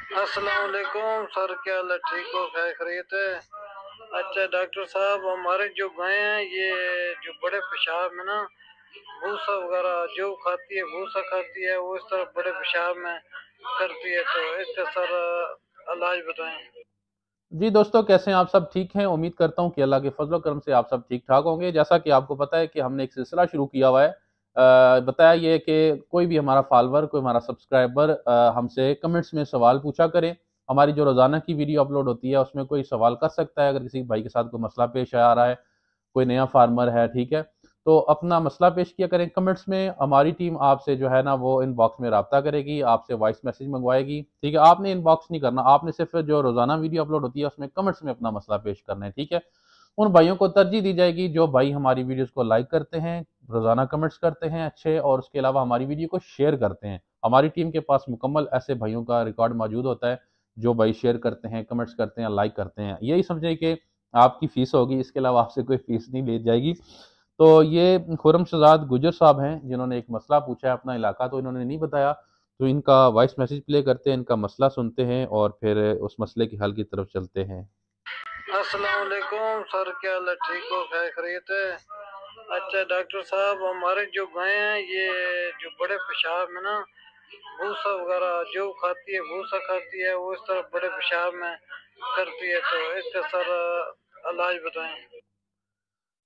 अस्सलाम वालेकुम सर, क्या हाल है? ठीक हो? खैर खैरियत है? अच्छा डॉक्टर साहब, हमारे जो गाय हैं ये जो बड़े पेशाब में ना भूसा वगैरह जो खाती है, भूसा खाती है, वो इस तरह बड़े पेशाब में करती है, तो इसका सर इलाज बताएं। जी दोस्तों, कैसे हैं आप? सब ठीक हैं? उम्मीद करता हूं कि अल्लाह के फजल करम से आप सब ठीक ठाक होंगे। जैसा कि आपको पता है कि हमने एक सिलसिला शुरू किया हुआ है। बताया ये कि कोई भी हमारा फॉलोअर, कोई हमारा सब्सक्राइबर हमसे कमेंट्स में सवाल पूछा करें। हमारी जो रोज़ाना की वीडियो अपलोड होती है उसमें कोई सवाल कर सकता है। अगर किसी भाई के साथ कोई मसला पेश आ रहा है, कोई नया फार्मर है, ठीक है, तो अपना मसला पेश किया करें कमेंट्स में। हमारी टीम आपसे जो है ना वो इनबॉक्स में रब्ता करेगी, आपसे वॉइस मैसेज मंगवाएगी, ठीक है। आपने इनबॉक्स नहीं करना, आपने सिर्फ जो रोजाना वीडियो अपलोड होती है उसमें कमेंट्स में अपना मसला पेश करना है, ठीक है। उन भाइयों को तरजीह दी जाएगी जो भाई हमारी वीडियोस को लाइक करते हैं, रोजाना कमेंट्स करते हैं अच्छे, और उसके अलावा हमारी वीडियो को शेयर करते हैं। हमारी टीम के पास मुकम्मल ऐसे भाइयों का रिकॉर्ड मौजूद होता है जो भाई शेयर करते हैं, कमेंट्स करते हैं, लाइक करते हैं। यही समझे कि आपकी फीस होगी, इसके अलावा आपसे कोई फीस नहीं ली जाएगी। तो ये खुरम शहजाद गुजर साहब हैं जिन्होंने एक मसला पूछा है, अपना इलाका तो इन्होंने नहीं बताया। तो इनका वॉइस मैसेज प्ले करते हैं, इनका मसला सुनते हैं और फिर उस मसले के हल की तरफ चलते हैं। अस्सलाम वालेकुम सर, क्या हाल है? ठीक हो? खैर खैरियत है? अच्छा डॉक्टर साहब, हमारे जो गाय हैं ये जो बड़े पेशाब में ना भूसा वगैरह जो खाती है, भूसा खाती है, वो इस तरह बड़े पेशाब में करती है, तो इसका सर इलाज बताएं।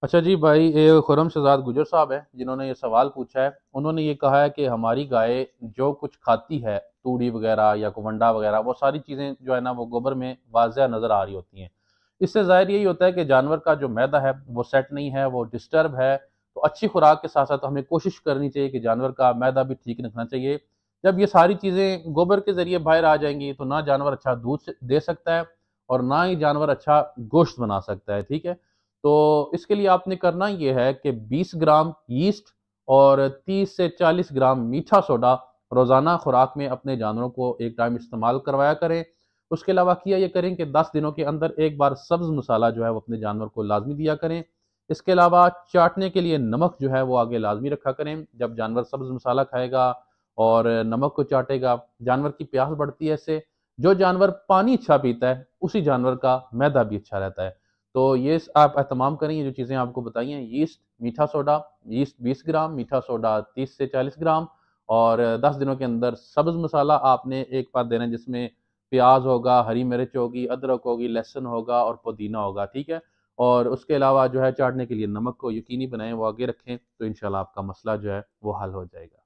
अच्छा जी भाई, ये खुरम शहजाद गुजर साहब हैं जिन्होंने ये सवाल पूछा है। उन्होंने ये कहा है कि हमारी गाय जो कुछ खाती है, तूड़ी वगैरह या कुवंडा वगैरह, वो सारी चीज़ें जो है ना वो गोबर में वाज़ह नज़र आ रही होती हैं। इससे ज़ाहिर यही होता है कि जानवर का जो मैदा है वो सेट नहीं है, वो डिस्टर्ब है। तो अच्छी खुराक के साथ साथ हमें कोशिश करनी चाहिए कि जानवर का मैदा भी ठीक रखना चाहिए। जब ये सारी चीज़ें गोबर के ज़रिए बाहर आ जाएंगी तो ना जानवर अच्छा दूध दे सकता है और ना ही जानवर अच्छा गोश्त बना सकता है, ठीक है। तो इसके लिए आपने करना ये है कि 20 ग्राम यीस्ट और 30 से 40 ग्राम मीठा सोडा रोज़ाना खुराक में अपने जानवरों को एक टाइम इस्तेमाल करवाया करें। उसके अलावा किया ये करें कि 10 दिनों के अंदर एक बार सब्ज़ मसाला जो है वो अपने जानवर को लाजमी दिया करें। इसके अलावा चाटने के लिए नमक जो है वो आगे लाजमी रखा करें। जब जानवर सब्ज़ मसाला खाएगा और नमक को चाटेगा, जानवर की प्यास बढ़ती है इससे। जो जानवर पानी अच्छा पीता है उसी जानवर का मैदा भी अच्छा रहता है। तो ये आप एहतमाम करें, ये जो चीज़ें आपको बताई हैं, यीस्ट, मीठा सोडा, यीस्ट 20 ग्राम, मीठा सोडा 30 से 40 ग्राम, और 10 दिनों के अंदर सब्ज़ मसाला आपने एक पात देना है जिसमें प्याज होगा, हरी मिर्च होगी, अदरक होगी, लहसुन होगा और पुदीना होगा, ठीक है। और उसके अलावा जो है चाटने के लिए नमक को यकीनी बनाएं वो आगे रखें, तो इंशाल्लाह आपका मसला जो है वो हल हो जाएगा।